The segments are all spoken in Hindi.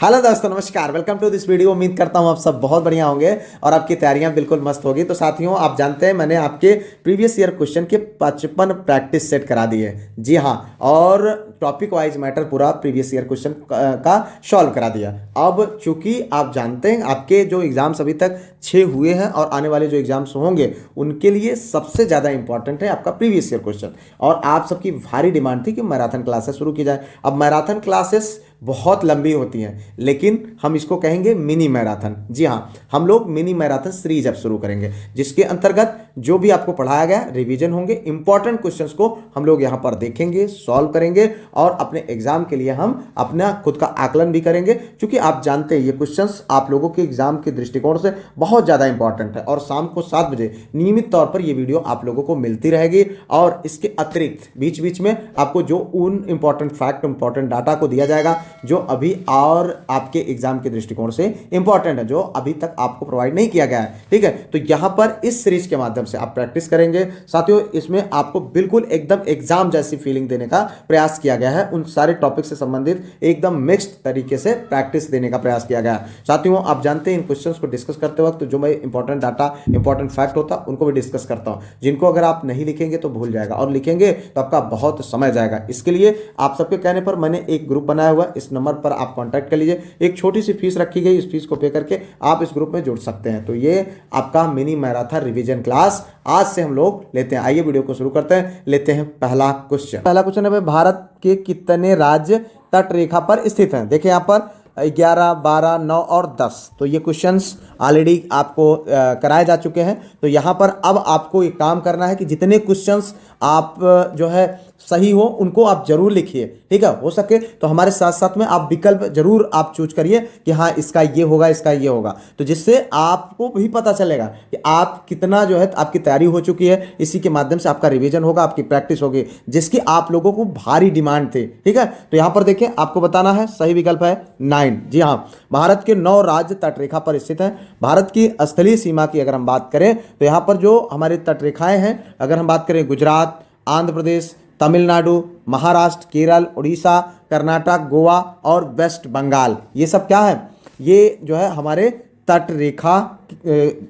हेलो दोस्तों, नमस्कार। Welcome to this video. उम्मीद करता हूँ आप सब बहुत बढ़िया होंगे और आपकी तैयारियां बिल्कुल मस्त होगी। तो साथियों, आप जानते हैं मैंने आपके प्रीवियस ईयर क्वेश्चन के 55 प्रैक्टिस सेट करा दिए। जी हाँ, और टॉपिक वाइज मैटर पूरा प्रीवियस ईयर क्वेश्चन का सॉल्व करा दिया। अब चूंकि आप जानते हैं आपके जो एग्जाम्स अभी तक 6 हुए हैं और आने वाले जो एग्जाम्स होंगे उनके लिए सबसे ज़्यादा इंपॉर्टेंट है आपका प्रीवियस ईयर क्वेश्चन। और आप सबकी भारी डिमांड थी कि मैराथन क्लासेस शुरू की जाए। अब मैराथन क्लासेस बहुत लंबी होती हैं, लेकिन हम इसको कहेंगे मिनी मैराथन। जी हाँ, हम लोग मिनी मैराथन सीरीज अब शुरू करेंगे, जिसके अंतर्गत जो भी आपको पढ़ाया गया रिवीजन होंगे। इंपॉर्टेंट क्वेश्चंस को हम लोग यहाँ पर देखेंगे, सॉल्व करेंगे और अपने एग्जाम के लिए हम अपना खुद का आकलन भी करेंगे। क्योंकि आप जानते हैं ये क्वेश्चंस आप लोगों के एग्जाम के दृष्टिकोण से बहुत ज़्यादा इंपॉर्टेंट है। और शाम को 7 बजे नियमित तौर पर ये वीडियो आप लोगों को मिलती रहेगी। और इसके अतिरिक्त बीच बीच में आपको जो उन इंपॉर्टेंट फैक्ट, इंपॉर्टेंट डाटा को दिया जाएगा जो अभी और आपके एग्जाम के दृष्टिकोण से इंपॉर्टेंट है, जो अभी तक आपको प्रोवाइड नहीं किया गया है। ठीक है, तो यहां पर इस सीरीज के माध्यम से आप प्रैक्टिस करेंगे। साथियों, इसमें आपको बिल्कुल एकदम एग्जाम जैसी फीलिंग देने का प्रयास किया गया है। उन सारे टॉपिक से संबंधित एकदम मिक्स्ड तरीके से प्रैक्टिस देने का प्रयास किया गया है। साथियों, आप जानते हैं इन क्वेश्चंस को डिस्कस करते वक्त जो मैं इंपॉर्टेंट डाटा, इंपॉर्टेंट फैक्ट होता है उनको भी डिस्कस करता हूं, जिनको अगर आप नहीं लिखेंगे तो भूल जाएगा और लिखेंगे तो आपका बहुत समय जाएगा। इसके लिए आप सबके कहने पर मैंने एक ग्रुप बनाया हुआ है। इस नंबर पर आप कांटेक्ट कर लीजिए। एक छोटी सी फीस रखी गई, इस फीस को पे करके आप इस ग्रुप में जुड़ सकते हैं। तो ये आपका मिनी मैराथन रिवीजन क्लास आज से हम लोग लेते हैं। आइए वीडियो को शुरू करते हैं। लेते हैं पहला क्वेश्चन। पहला क्वेश्चन है, भारत के कितने राज्य तट रेखा पर स्थित हैं? देखिए यहाँ पर 11, 12, 9 और 10। तो ये क्वेश्चंस ऑलरेडी आपको कराए जा चुके हैं। तो यहाँ पर अब आपको एक काम करना है कि जितने क्वेश्चंस आप जो है सही हो उनको आप जरूर लिखिए। ठीक है, हो सके तो हमारे साथ साथ में आप विकल्प जरूर आप चूज करिए कि हाँ इसका ये होगा, इसका ये होगा। तो जिससे आपको भी पता चलेगा कि आप कितना जो है आपकी तैयारी हो चुकी है। इसी के माध्यम से आपका रिवीजन होगा, आपकी प्रैक्टिस होगी, जिसकी आप लोगों को भारी डिमांड थी। ठीक है, तो यहाँ पर देखिए आपको बताना है, सही विकल्प है 9। जी हाँ, भारत के 9 राज्य तटरेखा पर स्थित हैं। भारत की स्थलीय सीमा की अगर हम बात करें तो यहाँ पर जो हमारी तटरेखाएं हैं, अगर हम बात करें गुजरात, आंध्र प्रदेश, तमिलनाडु, महाराष्ट्र, केरल, उड़ीसा, कर्नाटक, गोवा और वेस्ट बंगाल, ये सब क्या है? ये जो है हमारे तटरेखा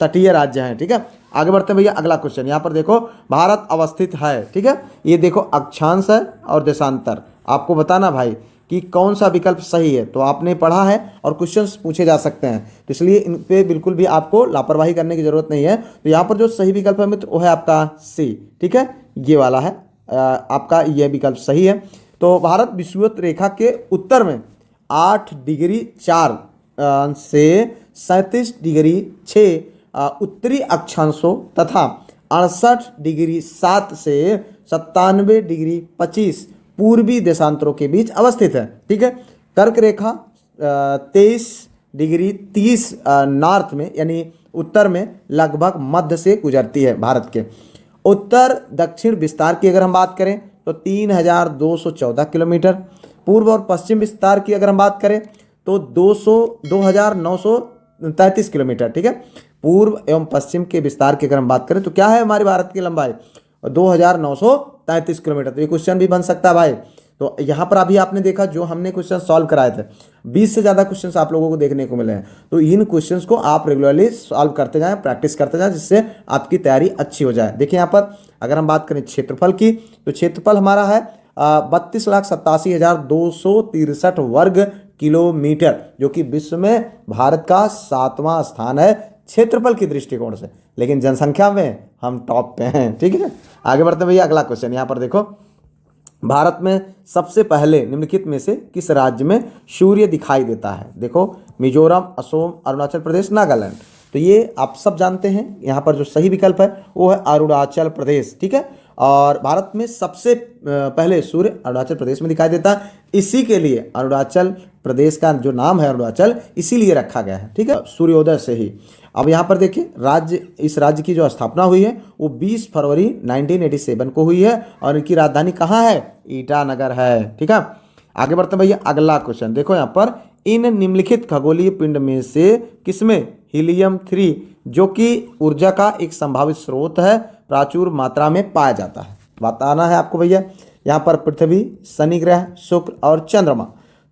तटीय राज्य हैं। ठीक है, आगे बढ़ते हैं भैया। अगला क्वेश्चन यहाँ पर देखो, भारत अवस्थित है। ठीक है, ये देखो अक्षांश है और देशांतर। आपको बताना भाई कि कौन सा विकल्प सही है। तो आपने पढ़ा है और क्वेश्चंस पूछे जा सकते हैं, तो इसलिए इन पे बिल्कुल भी आपको लापरवाही करने की जरूरत नहीं है। तो यहाँ पर जो सही विकल्प है मित्र वो है आपका सी। ठीक है, ये वाला है आपका, यह विकल्प सही है। तो भारत विषुवत रेखा के उत्तर में 8 डिग्री 4 से 37 डिग्री 6 उत्तरी अक्षांशों तथा 68 डिग्री 7 से 97 डिग्री 25 पूर्वी देशांतरों के बीच अवस्थित है। ठीक है, कर्क रेखा 23 डिग्री 30 नॉर्थ में यानी उत्तर में लगभग मध्य से गुजरती है। भारत के उत्तर दक्षिण विस्तार की अगर हम बात करें तो 3214 किलोमीटर। पूर्व और पश्चिम विस्तार की अगर हम बात करें तो 2933 किलोमीटर। ठीक है, पूर्व एवं पश्चिम के विस्तार की अगर हम बात करें तो क्या है हमारी भारत की लंबाई? 2933 किलोमीटर। तो ये क्वेश्चन भी बन सकता है भाई। तो यहाँ पर अभी आपने देखा जो हमने क्वेश्चन सॉल्व कराए थे, 20 से ज़्यादा क्वेश्चंस आप लोगों को देखने को मिले हैं। तो इन क्वेश्चंस को आप रेगुलरली सॉल्व करते जाएं, प्रैक्टिस करते जाएं, जिससे आपकी तैयारी अच्छी हो जाए। देखिए यहाँ पर अगर हम बात करें क्षेत्रफल की, तो क्षेत्रफल हमारा है 32,87,263 वर्ग किलोमीटर, जो कि विश्व में भारत का 7वां स्थान है क्षेत्रफल की दृष्टिकोण से, लेकिन जनसंख्या में हम टॉप पे हैं। ठीक है, आगे बढ़ते हैं भैया। अगला क्वेश्चन यहाँ पर देखो, भारत में सबसे पहले निम्नलिखित में से किस राज्य में सूर्य दिखाई देता है? देखो मिजोरम, असम, अरुणाचल प्रदेश, नागालैंड। तो ये आप सब जानते हैं। यहाँ पर जो सही विकल्प है वो है अरुणाचल प्रदेश। ठीक है, और भारत में सबसे पहले सूर्य अरुणाचल प्रदेश में दिखाई देता है। इसी के लिए अरुणाचल प्रदेश का जो नाम है अरुणाचल इसीलिए रखा गया है। ठीक है, सूर्योदय से ही। अब यहाँ पर देखिए इस राज्य की जो स्थापना हुई है वो 20 फरवरी 1987 को हुई है और इनकी राजधानी कहाँ है? ईटानगर है। ठीक है, आगे बढ़ते हैं भैया। अगला क्वेश्चन देखो यहाँ पर, इन निम्नलिखित खगोलीय पिंड में से किसमें हीलियम 3 जो कि ऊर्जा का एक संभावित स्रोत है प्रचुर मात्रा में पाया जाता है? बताना है आपको भैया। यहाँ पर पृथ्वी, शनि ग्रह, शुक्र और चंद्रमा।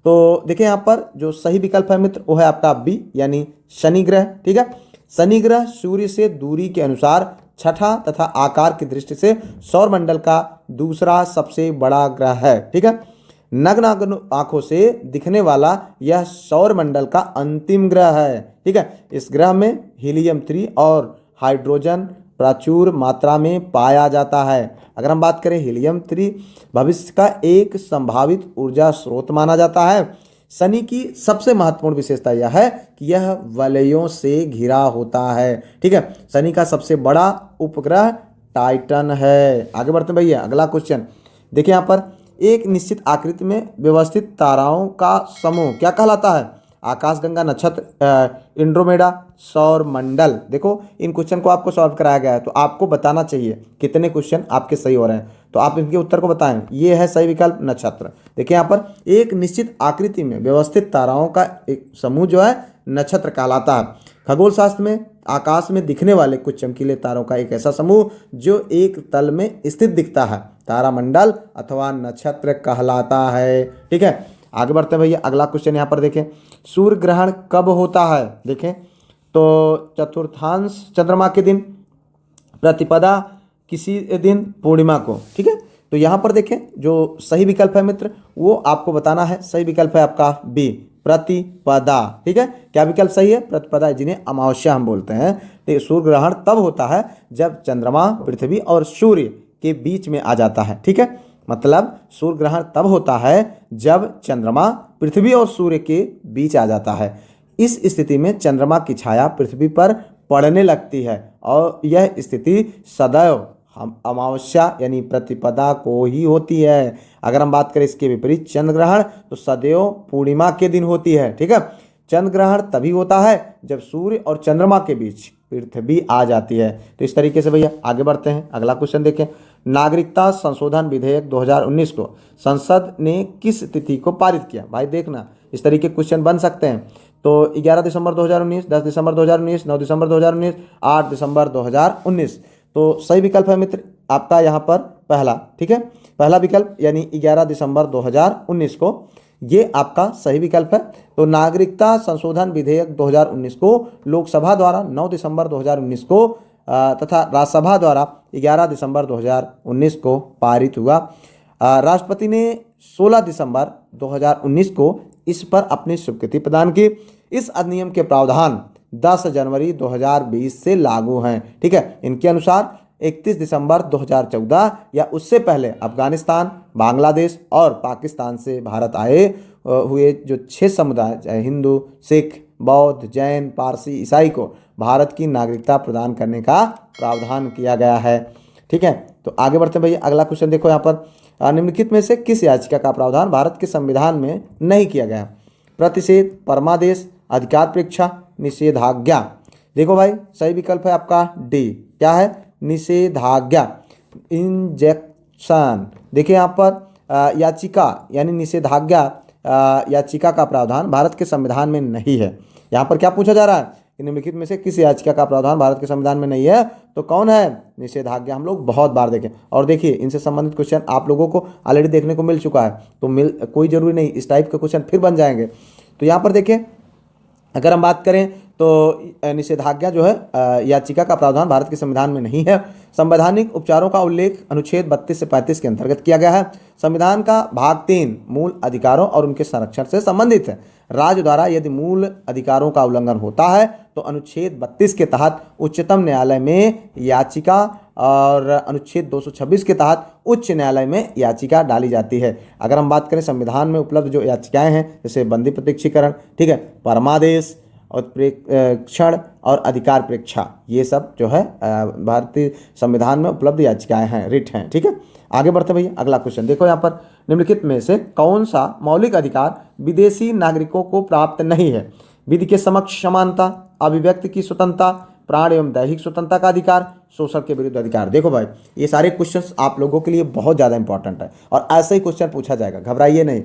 तो देखिए यहाँ पर जो सही विकल्प है मित्र वो है आपका बी यानी शनि ग्रह। ठीक है, शनि ग्रह सूर्य से दूरी के अनुसार छठा तथा आकार की दृष्टि से सौरमंडल का दूसरा सबसे बड़ा ग्रह है। ठीक है, नग्न आंखों से दिखने वाला यह सौरमंडल का अंतिम ग्रह है। ठीक है, इस ग्रह में हीलियम 3 और हाइड्रोजन प्रचुर मात्रा में पाया जाता है। अगर हम बात करें हीलियम 3 भविष्य का एक संभावित ऊर्जा स्रोत माना जाता है। शनि की सबसे महत्वपूर्ण विशेषता यह है कि यह वलयों से घिरा होता है। ठीक है, शनि का सबसे बड़ा उपग्रह टाइटन है। आगे बढ़ते हैं भैया, अगला क्वेश्चन देखिए यहाँ पर, एक निश्चित आकृति में व्यवस्थित ताराओं का समूह क्या कहलाता है? आकाशगंगा, नक्षत्र, इंड्रोमेडा, सौर मंडल। देखो इन क्वेश्चन को आपको सॉल्व कराया गया है तो आपको बताना चाहिए कितने क्वेश्चन आपके सही हो रहे हैं, तो आप इनके उत्तर को बताएं। ये है सही विकल्प नक्षत्र। देखिए यहाँ पर एक निश्चित आकृति में व्यवस्थित ताराओं का एक समूह जो है नक्षत्र कहलाता है। खगोल शास्त्र में आकाश में दिखने वाले कुछ चमकीले तारों का एक ऐसा समूह जो एक तल में स्थित दिखता है तारामंडल अथवा नक्षत्र कहलाता है। ठीक है, आगे बढ़ते हैं भैया, अगला क्वेश्चन यहाँ पर देखें, सूर्य ग्रहण कब होता है? देखें तो चतुर्थांश चंद्रमा के दिन, प्रतिपदा किसी दिन, पूर्णिमा को। ठीक है, तो यहाँ पर देखें जो सही विकल्प है मित्र वो आपको बताना है। सही विकल्प है आपका बी प्रतिपदा। ठीक है, क्या विकल्प सही है? प्रतिपदा, जिन्हें अमावस्या हम बोलते हैं। तो सूर्य ग्रहण तब होता है जब चंद्रमा पृथ्वी और सूर्य के बीच में आ जाता है। ठीक है, मतलब सूर्य ग्रहण तब होता है जब चंद्रमा पृथ्वी और सूर्य के बीच आ जाता है। इस स्थिति में चंद्रमा की छाया पृथ्वी पर पड़ने लगती है और यह स्थिति सदैव हम अमावस्या यानी प्रतिपदा को ही होती है। अगर हम बात करें इसके विपरीत चंद्र ग्रहण तो सदैव पूर्णिमा के दिन होती है। ठीक है, चंद्र ग्रहण तभी होता है जब सूर्य और चंद्रमा के बीच पृथ्वी आ जाती है। तो इस तरीके से भैया आगे बढ़ते हैं, अगला क्वेश्चन देखें, नागरिकता संशोधन विधेयक 2019 को संसद ने किस तिथि को पारित किया? भाई देखना इस तरीके क्वेश्चन बन सकते हैं। तो 11 दिसंबर 2019, 10 दिसंबर 2019, 9 दिसंबर 2019, 8 दिसंबर 2019। तो सही विकल्प है मित्र आपका यहाँ पर पहला। ठीक है, पहला विकल्प यानी 11 दिसंबर 2019 को, ये आपका सही विकल्प है। तो नागरिकता संशोधन विधेयक 2019 को लोकसभा द्वारा 9 दिसंबर 2019 को तथा राज्यसभा द्वारा 11 दिसंबर 2019 को पारित हुआ। राष्ट्रपति ने 16 दिसंबर 2019 को इस पर अपनी स्वीकृति प्रदान की। इस अधिनियम के प्रावधान 10 जनवरी 2020 से लागू हैं। ठीक है, इनके अनुसार 31 दिसंबर 2014 या उससे पहले अफगानिस्तान, बांग्लादेश और पाकिस्तान से भारत आए हुए जो 6 समुदाय चाहे हिंदू, सिख, बौद्ध, जैन, पारसी, ईसाई को भारत की नागरिकता प्रदान करने का प्रावधान किया गया है। ठीक है, तो आगे बढ़ते हैं भैया, अगला क्वेश्चन देखो यहाँ पर, निम्नलिखित में से किस याचिका का प्रावधान भारत के संविधान में नहीं किया गया? प्रतिषेध, परमादेश, अधिकार परीक्षा, निषेधाज्ञा। देखो भाई सही विकल्प है आपका डी, क्या है? निषेधाज्ञा, इंजेक्शन। देखिए यहाँ पर याचिका यानी निषेधाज्ञा याचिका का प्रावधान भारत के संविधान में नहीं है। यहाँ पर क्या पूछा जा रहा है? निम्नलिखित में से किस याचिका का प्रावधान भारत के संविधान में नहीं है? तो कौन है? निषेधाज्ञा। हम लोग बहुत बार देखें और देखिए इनसे संबंधित क्वेश्चन आप लोगों को ऑलरेडी देखने को मिल चुका है, तो कोई जरूरी नहीं इस टाइप के क्वेश्चन फिर बन जाएंगे। तो यहाँ पर देखें अगर हम बात करें तो निषेधाज्ञा जो है याचिका का प्रावधान भारत के संविधान में नहीं है। संवैधानिक उपचारों का उल्लेख अनुच्छेद 32 से 35 के अंतर्गत किया गया है। संविधान का भाग 3 मूल अधिकारों और उनके संरक्षण से संबंधित है। राज्य द्वारा यदि मूल अधिकारों का उल्लंघन होता है तो अनुच्छेद 32 के तहत उच्चतम न्यायालय में याचिका और अनुच्छेद 226 के तहत उच्च न्यायालय में याचिका डाली जाती है। अगर हम बात करें संविधान में उपलब्ध जो याचिकाएं हैं जैसे बंदी प्रत्यक्षीकरण, ठीक है, परमादेश और प्रेक्षण और अधिकार परीक्षा, ये सब जो है भारतीय संविधान में उपलब्ध याचिकाएं हैं, रिट हैं। ठीक है, आगे बढ़ते भैया, अगला क्वेश्चन देखो यहाँ पर, निम्नलिखित में से कौन सा मौलिक अधिकार विदेशी नागरिकों को प्राप्त नहीं है? विधि के समक्ष समानता, अभिव्यक्ति की स्वतंत्रता, प्राण एवं दैहिक स्वतंत्रता का अधिकार, शोषण के विरुद्ध अधिकार। देखो भाई ये सारे क्वेश्चंस आप लोगों के लिए बहुत ज़्यादा इंपॉर्टेंट है और ऐसे ही क्वेश्चन पूछा जाएगा, घबराइए नहीं।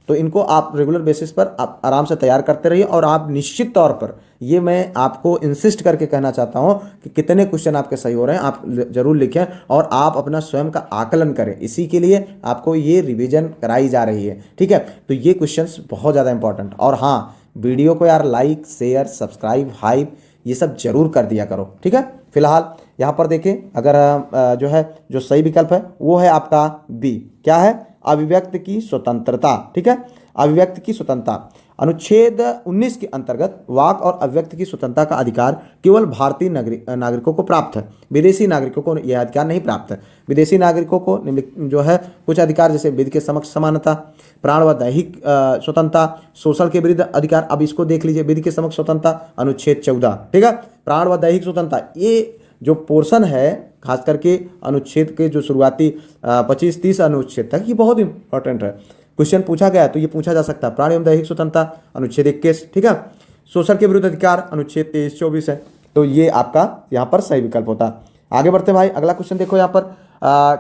तो इनको आप रेगुलर बेसिस पर आप आराम से तैयार करते रहिए और आप निश्चित तौर पर ये मैं आपको इंसिस्ट करके कहना चाहता हूँ कि कितने क्वेश्चन आपके सही हो रहे हैं आप जरूर लिखें और आप अपना स्वयं का आकलन करें। इसी के लिए आपको ये रिवीजन कराई जा रही है, ठीक है। तो ये क्वेश्चंस बहुत ज़्यादा इंपॉर्टेंट। और हाँ, वीडियो को यार लाइक, शेयर, सब्सक्राइब, हाइप ये सब जरूर कर दिया करो, ठीक है। फिलहाल यहाँ पर देखें, अगर जो है जो सही विकल्प है वो है आपका बी। क्या है? अभिव्यक्ति की स्वतंत्रता, ठीक है। अभिव्यक्ति की स्वतंत्रता, अनुच्छेद 19 के अंतर्गत वाक और अभिव्यक्ति की स्वतंत्रता का अधिकार केवल भारतीय नागरिकों को प्राप्त है, विदेशी नागरिकों को यह अधिकार नहीं प्राप्त है। विदेशी नागरिकों को जो है कुछ अधिकार जैसे विधि के समक्ष समानता, प्राण व दैहिक स्वतंत्रता, शोषण के विरुद्ध अधिकार। अब इसको देख लीजिए, विधि के समक्ष स्वतंत्रता अनुच्छेद 14, ठीक है। प्राण व दैहिक स्वतंत्रता, ये जो पोर्शन है खास करके अनुच्छेद के जो शुरुआती 25-30 अनुच्छेद तक, ये बहुत इंपॉर्टेंट है। क्वेश्चन पूछा गया तो ये पूछा जा सकता है। प्राण एवं दैहिक स्वतंत्रता अनुच्छेद 21, ठीक है। शोषण के विरुद्ध अधिकार अनुच्छेद 23-24 है। तो ये आपका यहाँ पर सही विकल्प होता है। आगे बढ़ते भाई, अगला क्वेश्चन देखो यहाँ पर,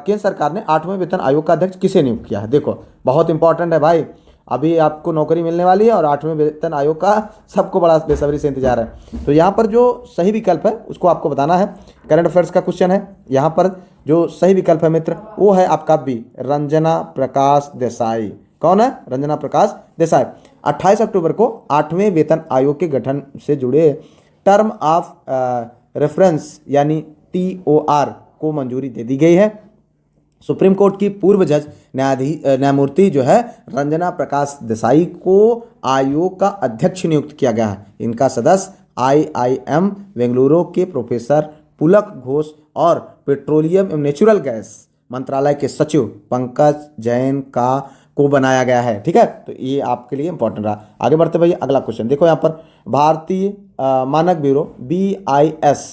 केंद्र सरकार ने 8वें वेतन आयोग का अध्यक्ष किसे नियुक्त किया है? देखो बहुत इंपॉर्टेंट है भाई, अभी आपको नौकरी मिलने वाली है और 8वें वेतन आयोग का सबको बड़ा बेसब्री से इंतजार है। तो यहाँ पर जो सही विकल्प है उसको आपको बताना है। करंट अफेयर्स का क्वेश्चन है। यहाँ पर जो सही विकल्प है मित्र वो है आपका बी, रंजना प्रकाश देसाई। कौन है? रंजना प्रकाश देसाई। 28 अक्टूबर को 8वें वेतन आयोग के गठन से जुड़े टर्म ऑफ रेफरेंस यानी TOR को मंजूरी दे दी गई है। सुप्रीम कोर्ट की पूर्व जज न्यायमूर्ति जो है रंजना प्रकाश देसाई को आयोग का अध्यक्ष नियुक्त किया गया है। इनका सदस्य IIM बेंगलुरु के प्रोफेसर पुलक घोष और पेट्रोलियम एवं नेचुरल गैस मंत्रालय के सचिव पंकज जैन को बनाया गया है, ठीक है। तो ये आपके लिए इंपॉर्टेंट रहा। आगे बढ़ते भैया, अगला क्वेश्चन देखो यहाँ पर, भारतीय मानक ब्यूरो BIS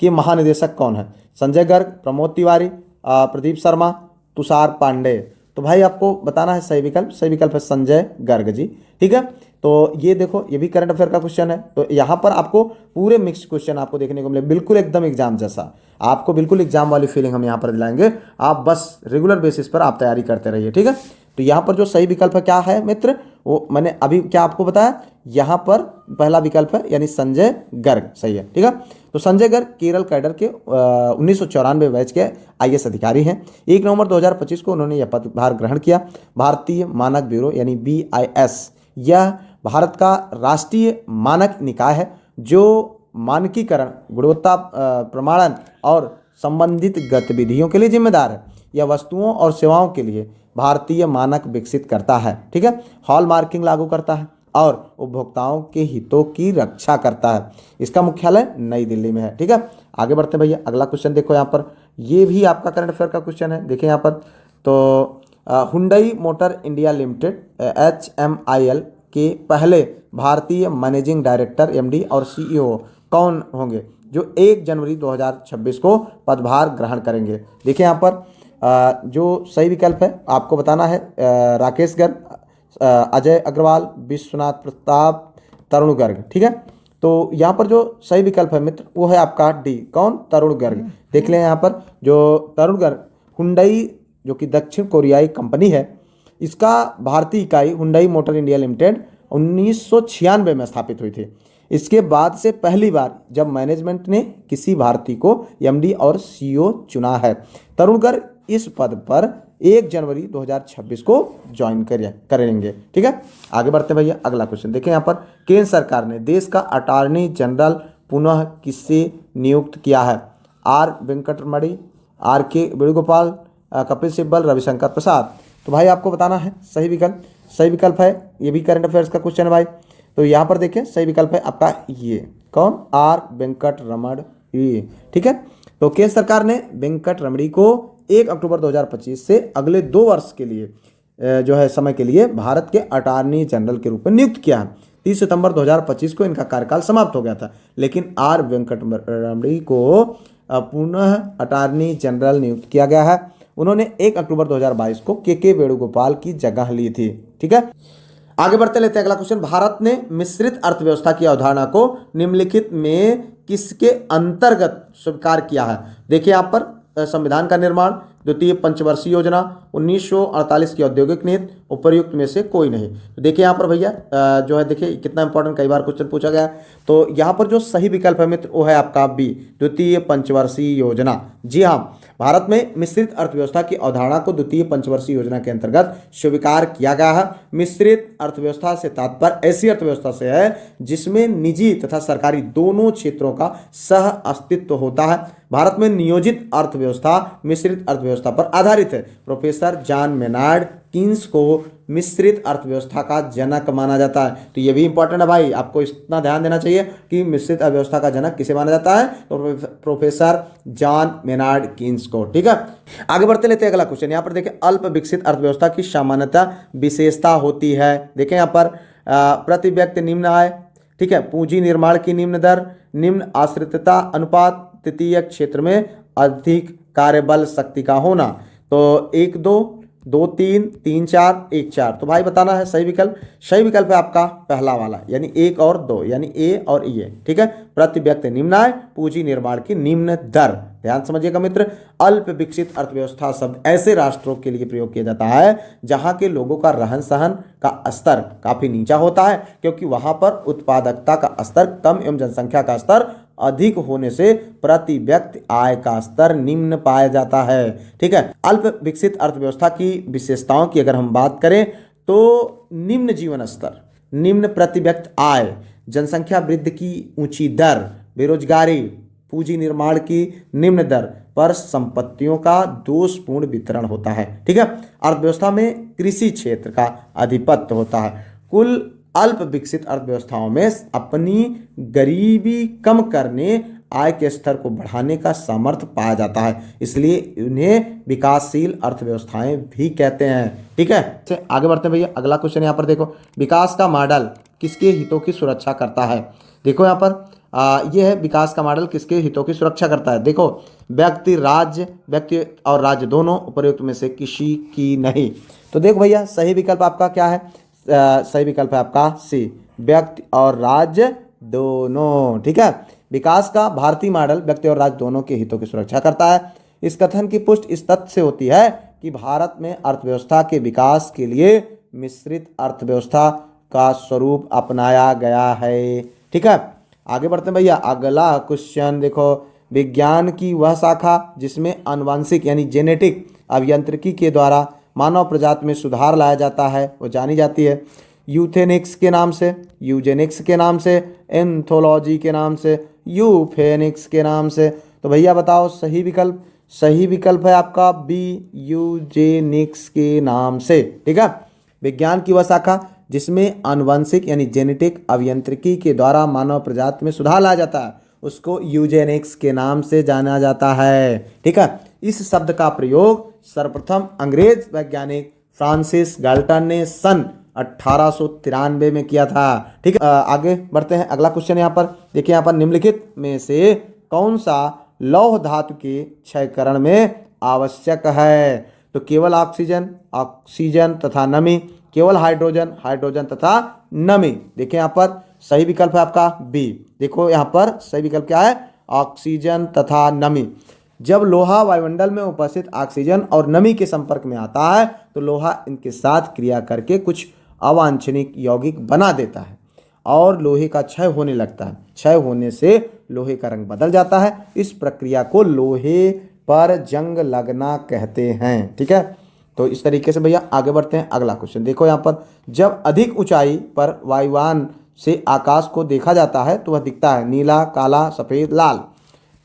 के महानिदेशक कौन है? संजय गर्ग, प्रमोद तिवारी, प्रदीप शर्मा, तुषार पांडे। तो भाई आपको बताना है सही विकल्प। सही विकल्प है संजय गर्ग जी, ठीक है। तो ये देखो, ये भी करंट अफेयर का क्वेश्चन है। तो यहाँ पर आपको पूरे मिक्स क्वेश्चन आपको देखने को मिले, बिल्कुल एकदम एग्जाम जैसा। आपको बिल्कुल एग्जाम वाली फीलिंग हम यहाँ पर दिलाएंगे। आप बस रेगुलर बेसिस पर आप तैयारी करते रहिए, ठीक है। तो यहाँ पर जो सही विकल्प है क्या है मित्र, वो मैंने अभी क्या आपको बताया, यहाँ पर पहला विकल्प है यानी संजय गर्ग, सही है, ठीक है। तो संजय गर्ग केरल कैडर के 1994 बैच के IAS अधिकारी हैं। 1 नवंबर 2025 को उन्होंने यह पदभार ग्रहण किया। भारतीय मानक ब्यूरो यानी BIS यह भारत का राष्ट्रीय मानक निकाय है जो मानकीकरण, गुणवत्ता प्रमाणन और संबंधित गतिविधियों के लिए जिम्मेदार है। यह वस्तुओं और सेवाओं के लिए भारतीय मानक विकसित करता है, ठीक है। हॉल मार्किंग लागू करता है और उपभोक्ताओं के हितों की रक्षा करता है। इसका मुख्यालय नई दिल्ली में है, ठीक है। आगे बढ़ते हैं भैया, अगला क्वेश्चन देखो यहाँ पर, ये भी आपका करंट अफेयर का क्वेश्चन है। देखिए यहाँ पर, तो Hyundai motor India limited HMIL के पहले भारतीय मैनेजिंग डायरेक्टर MD और CEO कौन होंगे जो 1 जनवरी 2026 को पदभार ग्रहण करेंगे? देखिए यहाँ पर जो सही विकल्प है आपको बताना है, राकेश गर्ग, अजय अग्रवाल, विश्वनाथ प्रताप, तरुण गर्ग, ठीक है। तो यहाँ पर जो सही विकल्प है मित्र वो है आपका डी, कौन? तरुण गर्ग। देख लें यहाँ पर, जो तरुण गर्ग हुंडई जो कि दक्षिण कोरियाई कंपनी है, इसका भारतीय इकाई हुंडई मोटर इंडिया लिमिटेड 1996 में स्थापित हुई थी। इसके बाद से पहली बार जब मैनेजमेंट ने किसी भारतीय को MD और CEO चुना है। तरुण गर्ग इस पद पर 1 जनवरी 2026 को ज्वाइन करेंगे, ठीक है। आगे बढ़ते भैया, अगला क्वेश्चन देखें यहाँ पर, केंद्र सरकार ने देश का अटॉर्नी जनरल पुनः किससे नियुक्त किया है? R वेंकटरमणि, RK वेणुगोपाल, कपिल सिब्बल, रविशंकर प्रसाद। तो भाई आपको बताना है सही विकल्प। सही विकल्प है, ये भी करंट अफेयर्स का क्वेश्चन है भाई। तो यहाँ पर देखें सही विकल्प है आपका ये, कौन? R वेंकटरमणि, ठीक है। तो केंद्र सरकार ने वेंकटरमणि को 1 अक्टूबर 2025 से अगले 2 वर्ष के लिए जो है समय के लिए भारत के अटॉर्नी जनरल के रूप में नियुक्त किया है। 30 सितंबर 2025 को इनका कार्यकाल समाप्त हो गया था, लेकिन R वेंकटरमणि को पुनः अटॉर्नी जनरल नियुक्त किया गया है। उन्होंने 1 अक्टूबर 2022 को KK वेणुगोपाल की जगह ली थी, ठीक है। आगे बढ़ते लेते हैं अगला क्वेश्चन, भारत ने मिश्रित अर्थव्यवस्था की अवधारणा को निम्नलिखित में किसके अंतर्गत स्वीकार किया है? देखिए यहाँ पर, संविधान का निर्माण, द्वितीय पंचवर्षीय योजना, 1948 की औद्योगिक नीति, उपर्युक्त में से कोई नहीं। तो देखिए यहाँ पर भैया जो है देखिए कितना इंपॉर्टेंट, कई बार क्वेश्चन पूछा गया है। तो यहाँ पर जो सही विकल्प है मित्र वो है आपका बी, द्वितीय पंचवर्षीय योजना। जी हाँ, भारत में मिश्रित अर्थव्यवस्था की अवधारणा को द्वितीय पंचवर्षीय योजना के अंतर्गत स्वीकार किया गया है। मिश्रित अर्थव्यवस्था से तात्पर्य ऐसी अर्थव्यवस्था से है जिसमें निजी तथा सरकारी दोनों क्षेत्रों का सह अस्तित्व होता है। भारत में नियोजित अर्थव्यवस्था मिश्रित अर्थव्यवस्था पर आधारित है। प्रोफेसर जॉन मेनार्ड कीन्स को मिश्रित अर्थव्यवस्था का जनक माना जाता है। तो ये भी इंपॉर्टेंट है भाई, आपको इतना ध्यान देना चाहिए कि मिश्रित अर्थव्यवस्था का जनक किसे माना जाता है, तो प्रोफेसर जॉन मेनार्ड कीन्स को। ठीक है, आगे बढ़ते लेते हैं अगला क्वेश्चन। यहाँ पर देखिए अल्प विकसित अर्थव्यवस्था की सामान्यतः विशेषता होती है। देखें यहाँ पर प्रति व्यक्ति निम्न आय, ठीक है, पूंजी निर्माण की निम्न दर, निम्न आश्रितता अनुपात, तृतीय क्षेत्र में अधिक कार्यबल शक्ति का होना। तो 1 2 2 3 3 4 1 4। तो भाई बताना है सही विकल्प। सही विकल्प है आपका पहला वाला, यानी 1 और 2, यानी ए और ये। ठीक है, प्रति व्यक्ति निम्न आय, पूंजी निर्माण की निम्न दर। ध्यान समझिएगा मित्र, अल्प विकसित अर्थव्यवस्था शब्द ऐसे राष्ट्रों के लिए प्रयोग किया जाता है जहां के लोगों का रहन सहन का स्तर काफी नीचा होता है, क्योंकि वहां पर उत्पादकता का स्तर कम एवं जनसंख्या का स्तर अधिक होने से प्रति व्यक्ति आय का स्तर निम्न पाया जाता है। ठीक है, अल्प विकसित अर्थव्यवस्था की विशेषताओं की अगर हम बात करें तो निम्न जीवन स्तर, निम्न प्रति व्यक्ति आय, जनसंख्या वृद्धि की ऊंची दर, बेरोजगारी, पूंजी निर्माण की निम्न दर पर संपत्तियों का दोषपूर्ण वितरण होता है। ठीक है, अर्थव्यवस्था में कृषि क्षेत्र का आधिपत्य होता है। कुल अल्प विकसित अर्थव्यवस्थाओं में अपनी गरीबी कम करने, आय के स्तर को बढ़ाने का सामर्थ्य पाया जाता है, इसलिए उन्हें विकासशील अर्थव्यवस्थाएं भी कहते हैं। ठीक है, से आगे बढ़ते हैं भैया। अगला क्वेश्चन यहाँ पर देखो, विकास का मॉडल किसके हितों की सुरक्षा करता है। देखो यहाँ पर यह है विकास का मॉडल किसके हितों की सुरक्षा करता है। देखो, व्यक्ति और राज्य दोनों, उपर्युक्त में से किसी की नहीं। तो देखो भैया सही विकल्प आपका क्या है, सही विकल्प है आपका सी, व्यक्ति और राज्य दोनों। ठीक है, विकास का भारतीय मॉडल व्यक्ति और राज्य दोनों के हितों की सुरक्षा करता है। इस कथन की पुष्टि इस तथ्य से होती है कि भारत में अर्थव्यवस्था के विकास के लिए मिश्रित अर्थव्यवस्था का स्वरूप अपनाया गया है। ठीक है, आगे बढ़ते हैं भैया। अगला क्वेश्चन देखो, विज्ञान की वह शाखा जिसमें आनुवंशिक यानी जेनेटिक अभियांत्रिकी के द्वारा मानव प्रजाति में सुधार लाया जाता है वो जानी जाती है यूथेनिक्स के नाम से, यूजेनिक्स के नाम से, एंथोलॉजी के नाम से, यूफेनिक्स के नाम से। तो भैया बताओ सही विकल्प। सही विकल्प है आपका बी, यूजेनिक्स के नाम से। ठीक है, विज्ञान की वह शाखा जिसमें आनुवंशिक यानी जेनेटिक अभियांत्रिकी के द्वारा मानव प्रजाति में सुधार लाया जाता है उसको यूजेनिक्स के नाम से जाना जाता है। ठीक है, इस शब्द का प्रयोग सर्वप्रथम अंग्रेज वैज्ञानिक फ्रांसिस गाल्टन ने सन 1893 में किया था। ठीक है, आगे बढ़ते हैं। अगला क्वेश्चन यहाँ पर देखिए, यहाँ पर निम्नलिखित में से कौन सा लौह धातु के क्षयकरण में आवश्यक है। तो केवल ऑक्सीजन तथा नमी, केवल हाइड्रोजन तथा नमी। देखिए यहाँ पर सही विकल्प है आपका बी। देखो यहाँ पर सही विकल्प क्या है, ऑक्सीजन तथा नमी। जब लोहा वायुमंडल में उपस्थित ऑक्सीजन और नमी के संपर्क में आता है तो लोहा इनके साथ क्रिया करके कुछ अवांछनीय यौगिक बना देता है और लोहे का क्षय होने लगता है। क्षय होने से लोहे का रंग बदल जाता है। इस प्रक्रिया को लोहे पर जंग लगना कहते हैं। ठीक है, तो इस तरीके से भैया आगे बढ़ते हैं। अगला क्वेश्चन देखो यहाँ पर, जब अधिक ऊंचाई पर वायुयान से आकाश को देखा जाता है तो वह दिखता है नीला, काला, सफेद, लाल।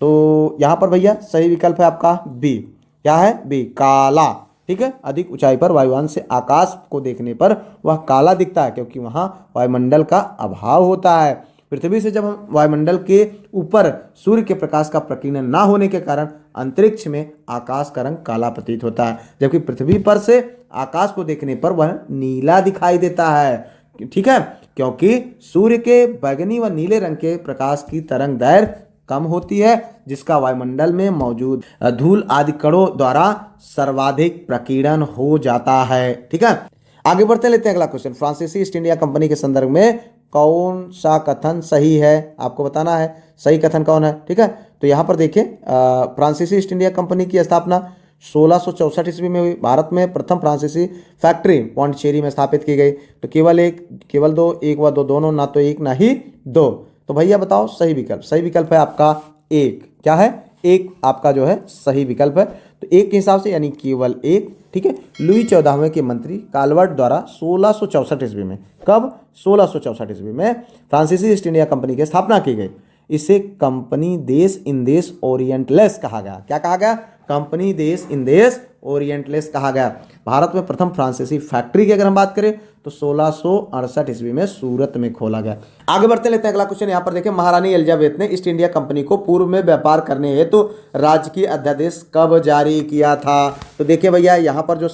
तो यहाँ पर भैया सही विकल्प है आपका बी। क्या है, बी, काला। ठीक है, अधिक ऊंचाई पर वायुयान से आकाश को देखने पर वह काला दिखता है क्योंकि वहाँ वायुमंडल का अभाव होता है। पृथ्वी से जब हम वायुमंडल के ऊपर सूर्य के प्रकाश का प्रकीर्णन ना होने के कारण अंतरिक्ष में आकाश का रंग काला प्रतीत होता है, जबकि पृथ्वी पर से आकाश को देखने पर वह नीला दिखाई देता है। ठीक है, क्योंकि सूर्य के बैंगनी व नीले रंग के प्रकाश की तरंग दैर्घ्य कम होती है जिसका वायुमंडल में मौजूद धूल आदि कणों द्वारा सर्वाधिक प्रकीर्णन हो जाता है। ठीक है, आगे बढ़ते लेते हैं अगला क्वेश्चन। फ्रांसीसी ईस्ट इंडिया कंपनी के संदर्भ में कौन सा कथन सही है, आपको बताना है सही कथन कौन है। ठीक है, तो यहाँ पर देखिए, फ्रांसीसी ईस्ट इंडिया कंपनी की स्थापना 1664 ईस्वी में हुई। भारत में प्रथम फ्रांसीसी फैक्ट्री पौंडीचेरी में स्थापित की गई। तो केवल दो, एक व दो, दोनों, ना तो एक ना ही दो। तो भैया बताओ सही विकल्प। सही विकल्प है आपका एक। क्या है? एक आपका जो है सही विकल्प है। तो एक के हिसाब से यानी केवल एक। ठीक है। लुई 14वें के मंत्री काल्वर्ट द्वारा 1664 ईस्वी में, कब? 1664 ईस्वी में फ्रांसीसी ईस्ट इंडिया कंपनी की स्थापना की गई। इसे कंपनी देश इन देश ओरिएंटलेस कहा गया। क्या कहा गया? कंपनी देश इन देश ओरिएंटलेस कहा गया। भारत में प्रथम फ्रांसीसी फैक्ट्री की अगर हम बात करें तो 1668 ईस्वी में सूरत में खोला गया। आगे बढ़ते लेते हैं अगला क्वेश्चन। यहाँ पर देखें, महारानी एलिजाबेथ ने ईस्ट इंडिया कंपनी को पूर्व में व्यापार करने हेतु राजकीय अध्यादेश कब जारी किया था? तो देखिए भैया यहाँ पर जो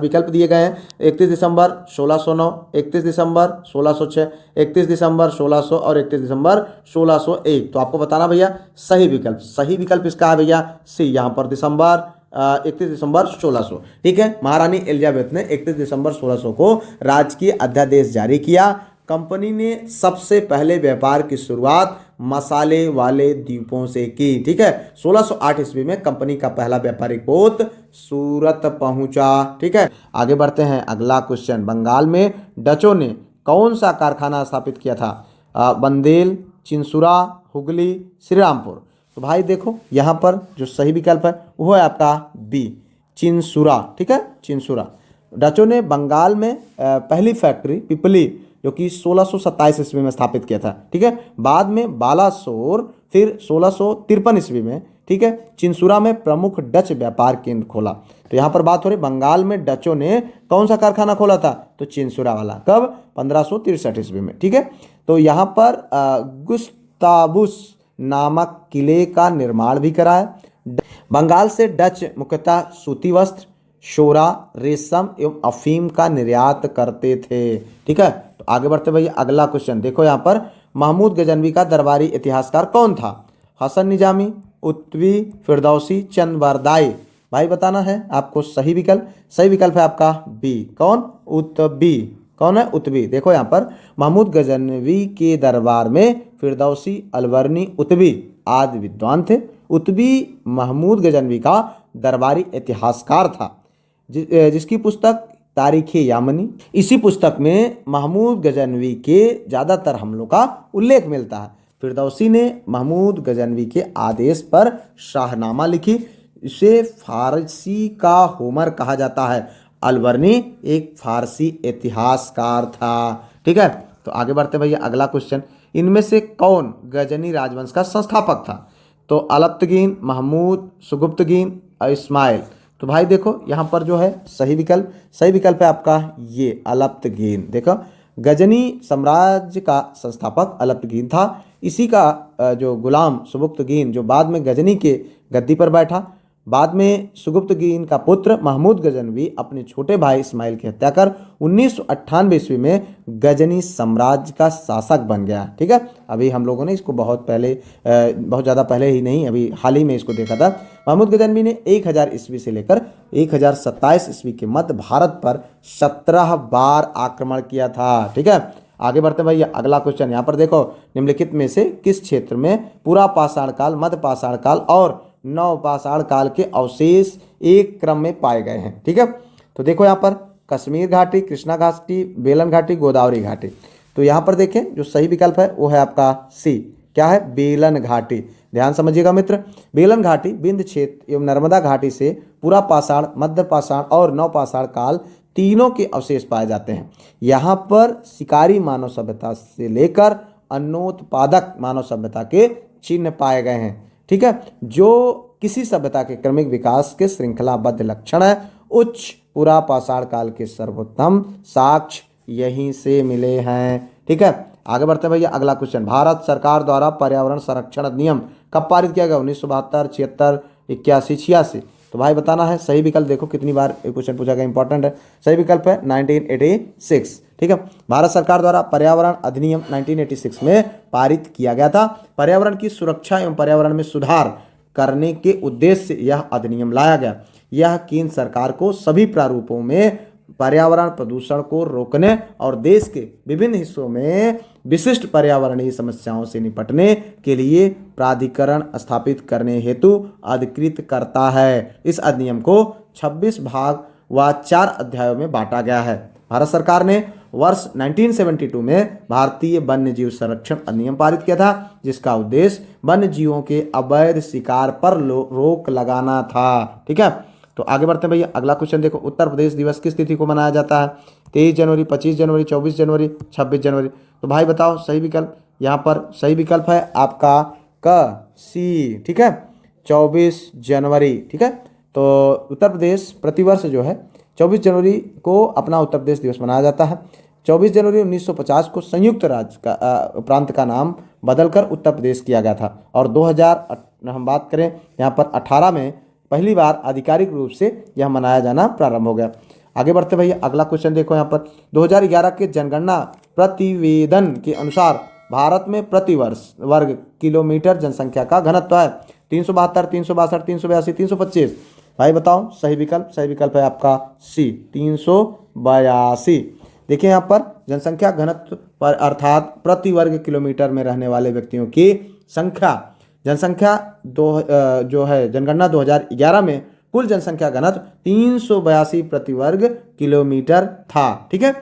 विकल्प दिए गए हैं, 31 दिसंबर 1609, 31 दिसंबर 1606, 31 दिसंबर 1600 और 31 दिसंबर 1601। तो आपको बताना भैया सही विकल्प। सही विकल्प इसका है भैया सी, यहाँ पर दिसंबर 31 दिसंबर 1600। ठीक है। महारानी एलिजाबेथ ने 31 दिसंबर 1600 को राजकीय अध्यादेश जारी किया। कंपनी ने सबसे पहले व्यापार की शुरुआत मसाले वाले द्वीपों से की। ठीक है। 1608 ईस्वी में कंपनी का पहला व्यापारिक पोत सूरत पहुंचा। ठीक है। आगे बढ़ते हैं अगला क्वेश्चन। बंगाल में डचों ने कौन सा कारखाना स्थापित किया था? बंदेल, चिंसुरा, हुगली, श्रीरामपुर। तो भाई देखो यहाँ पर जो सही विकल्प है वो है आपका बी, चिंसुरा। ठीक है। चिंसुरा। डचों ने बंगाल में पहली फैक्ट्री पिपली जो कि 1627 ईस्वी में स्थापित किया था। ठीक है। बाद में बालासोर, फिर 1653 ईस्वी में, ठीक है, चिंसुरा में प्रमुख डच व्यापार केंद्र खोला। तो यहाँ पर बात हो रही बंगाल में डचों ने कौन सा कारखाना खोला था? तो चिंसुरा वाला। कब? 1563 ईस्वी में। ठीक है। तो यहाँ पर गुस्ताबुस नामक किले का निर्माण भी कराया। बंगाल से डच मुख्यतः सूती वस्त्र, शोरा, रेशम एवं अफीम का निर्यात करते थे। ठीक है। तो आगे बढ़ते भैया अगला क्वेश्चन देखो। यहाँ पर महमूद गजनवी का दरबारी इतिहासकार कौन था? हसन निजामी, उत्वी, फिरदौसी, चंद बरदाई। भाई बताना है आपको सही विकल्प। सही विकल्प है आपका बी। कौन? उत्वी। कौन है? उत्वी। देखो यहाँ पर महमूद गजनवी के दरबार में फिरदौसी, अलवर्नी, उत्वी आदि विद्वान थे। उत्वी महमूद गजनवी का दरबारी इतिहासकार था जिसकी पुस्तक तारीख यामनी। इसी पुस्तक में महमूद गजनवी के ज़्यादातर हमलों का उल्लेख मिलता है। फिरदौसी ने महमूद गजनवी के आदेश पर शाहनामा लिखी। इसे फारसी का होमर कहा जाता है। अलवर्नी एक फारसी इतिहासकार था। ठीक है। तो आगे बढ़ते भैया अगला क्वेश्चन। इनमें से कौन गजनी राजवंश का संस्थापक था? तो अलप्तगीन, महमूद, सुगुप्तगीन, इस्माइल। तो भाई देखो यहाँ पर जो है सही विकल्प है आपका ये अलप्तगीन। देखो गजनी साम्राज्य का संस्थापक अलप्तगीन था। इसी का जो गुलाम सुगुप्तगीन जो बाद में गजनी के गद्दी पर बैठा। बाद में सुगुप्तगीन का पुत्र महमूद गजनवी अपने छोटे भाई इस्माइल की हत्या कर 1998 ईस्वी में गजनी साम्राज्य का शासक बन गया। ठीक है। अभी हम लोगों ने इसको बहुत ज़्यादा पहले ही नहीं, अभी हाल ही में इसको देखा था। महमूद गजनवी ने 1000 ईस्वी से लेकर 1027 ईस्वी के मध्य भारत पर 17 बार आक्रमण किया था। ठीक है। आगे बढ़ते भैया अगला क्वेश्चन। यहाँ पर देखो, निम्नलिखित में से किस क्षेत्र में पुरा पाषाण काल, मध्य पाषाण काल और नव पाषाण काल के अवशेष एक क्रम में पाए गए हैं? ठीक है। तो देखो यहाँ पर कश्मीर घाटी, कृष्णा घाटी, बेलन घाटी, गोदावरी घाटी। तो यहाँ पर देखें जो सही विकल्प है वो है आपका सी। क्या है? बेलन घाटी। ध्यान समझिएगा मित्र। बेलन घाटी विंध्य क्षेत्र एवं नर्मदा घाटी से पुरा पाषाण, मध्य पाषाण और नव पाषाण काल तीनों के अवशेष पाए जाते हैं। यहाँ पर शिकारी मानव सभ्यता से लेकर अन्नोत्पादक मानव सभ्यता के चिन्ह पाए गए हैं। ठीक है। जो किसी सभ्यता के क्रमिक विकास के श्रृंखलाबद्ध लक्षण है। उच्च पुरा पाषाण काल के सर्वोत्तम साक्ष्य यहीं से मिले हैं। ठीक है। आगे बढ़ते हैं भैया अगला क्वेश्चन। भारत सरकार द्वारा पर्यावरण संरक्षण अधिनियम कब पारित किया गया? 1972, 76, 81, 86। तो भाई बताना है सही विकल्प। देखो कितनी बार क्वेश्चन पूछा गया, इंपॉर्टेंट है। सही विकल्प है 1986। ठीक है। भारत सरकार द्वारा पर्यावरण अधिनियम 1986 में पारित किया गया था। पर्यावरण की सुरक्षा एवं पर्यावरण में सुधार करने के उद्देश्य से यह अधिनियम लाया गया। यह केंद्र सरकार को सभी प्रारूपों में पर्यावरण प्रदूषण को रोकने और देश के विभिन्न हिस्सों में विशिष्ट पर्यावरणीय समस्याओं से निपटने के लिए प्राधिकरण स्थापित करने हेतु अधिकृत करता है। इस अधिनियम को 26 भाग व 4 अध्यायों में बांटा गया है। भारत सरकार ने वर्ष 1972 में भारतीय वन्य जीव संरक्षण अधिनियम पारित किया था, जिसका उद्देश्य वन्य जीवों के अवैध शिकार पर रोक लगाना था। ठीक है, तो आगे बढ़ते हैं भैया। अगला क्वेश्चन देखो, उत्तर प्रदेश दिवस किस तिथि को मनाया जाता है? 23 जनवरी, 25 जनवरी, 24 जनवरी, 26 जनवरी। तो भाई बताओ सही विकल्प। यहाँ पर सही विकल्प है आपका क सी। ठीक है, 24 जनवरी। ठीक है, तो उत्तर प्रदेश प्रतिवर्ष जो है 24 जनवरी को अपना उत्तर प्रदेश दिवस मनाया जाता है। 24 जनवरी 1950 को संयुक्त राज्य का प्रांत का नाम बदलकर उत्तर प्रदेश किया गया था और 2000 हम बात करें यहाँ पर 18 में पहली बार आधिकारिक रूप से यह मनाया जाना प्रारंभ हो गया। आगे बढ़ते भैया। अगला क्वेश्चन देखो यहाँ पर, 2011 के जनगणना प्रतिवेदन के अनुसार भारत में प्रति वर्ग किलोमीटर जनसंख्या का घनत्व है 372, 362, 382, 325। भाई बताओ सही विकल्प। सही विकल्प है आपका सी, 382। देखिए यहाँ पर जनसंख्या घनत्व पर अर्थात प्रति वर्ग किलोमीटर में रहने वाले व्यक्तियों की संख्या, जनसंख्या जो है जनगणना 2011 में कुल जनसंख्या घनत्व 382 प्रति वर्ग किलोमीटर था। ठीक है,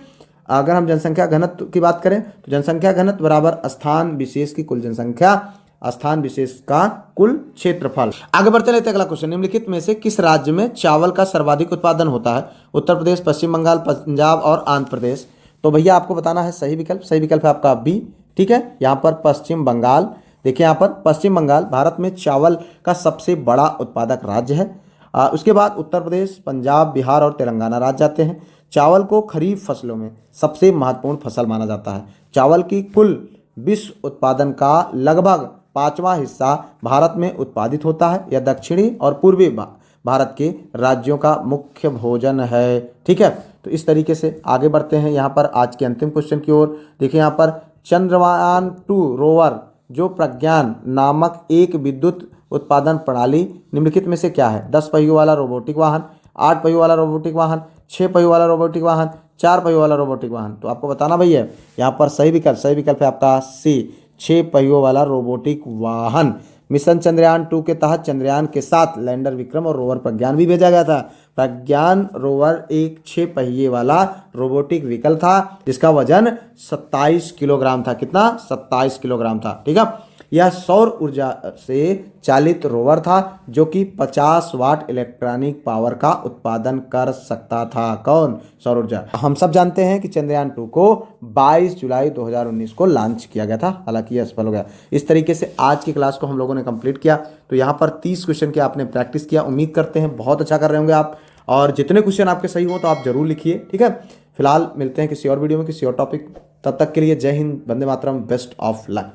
अगर हम जनसंख्या घनत्व की बात करें तो जनसंख्या घनत्व बराबर स्थान विशेष की कुल जनसंख्या, स्थान विशेष का कुल क्षेत्रफल। आगे बढ़ते रहते अगला क्वेश्चन, निम्नलिखित में से किस राज्य में चावल का सर्वाधिक उत्पादन होता है? उत्तर प्रदेश, पश्चिम बंगाल, पंजाब और आंध्र प्रदेश। तो भैया आपको बताना है सही विकल्प। सही विकल्प है आपका बी। ठीक है, यहाँ पर पश्चिम बंगाल। देखिए यहाँ पर पश्चिम बंगाल भारत में चावल का सबसे बड़ा उत्पादक राज्य है। उसके बाद उत्तर प्रदेश, पंजाब, बिहार और तेलंगाना राज्य आते हैं। चावल को खरीफ फसलों में सबसे महत्वपूर्ण फसल माना जाता है। चावल की कुल विश्व उत्पादन का लगभग 5वां हिस्सा भारत में उत्पादित होता है। यह दक्षिणी और पूर्वी भारत के राज्यों का मुख्य भोजन है। ठीक है, तो इस तरीके से आगे बढ़ते हैं यहाँ पर आज के अंतिम क्वेश्चन की ओर। देखिए यहाँ पर चंद्रयान-2 रोवर जो प्रज्ञान नामक एक विद्युत उत्पादन प्रणाली निम्नलिखित में से क्या है? 10 पहियों वाला रोबोटिक वाहन, 8 पहियों वाला रोबोटिक वाहन, 6 पहियों वाला रोबोटिक वाहन, 4 पहियों वाला रोबोटिक वाहन। तो आपको बताना भैया यहाँ पर सही विकल्प। सही विकल्प है आपका सी, 6 पहियों वाला रोबोटिक वाहन। मिशन चंद्रयान-2 के तहत चंद्रयान के साथ लैंडर विक्रम और रोवर प्रज्ञान भी भेजा गया था। प्रज्ञान रोवर एक 6 पहिए वाला रोबोटिक व्हीकल था जिसका वजन 27 किलोग्राम था। कितना? 27 किलोग्राम था। ठीक है, यह सौर ऊर्जा से चालित रोवर था जो कि 50 वाट इलेक्ट्रॉनिक पावर का उत्पादन कर सकता था। कौन? सौर ऊर्जा। हम सब जानते हैं कि चंद्रयान-2 को 22 जुलाई 2019 को लॉन्च किया गया था, हालांकि यह असफल हो गया। इस तरीके से आज की क्लास को हम लोगों ने कंप्लीट किया। तो यहाँ पर 30 क्वेश्चन के आपने प्रैक्टिस किया। उम्मीद करते हैं बहुत अच्छा कर रहे होंगे आप, और जितने क्वेश्चन आपके सही हो तो आप जरूर लिखिए। ठीक है, फिलहाल मिलते हैं किसी और वीडियो में किसी और टॉपिक। तब तक के लिए जय Hind, Vande Mataram, best of luck.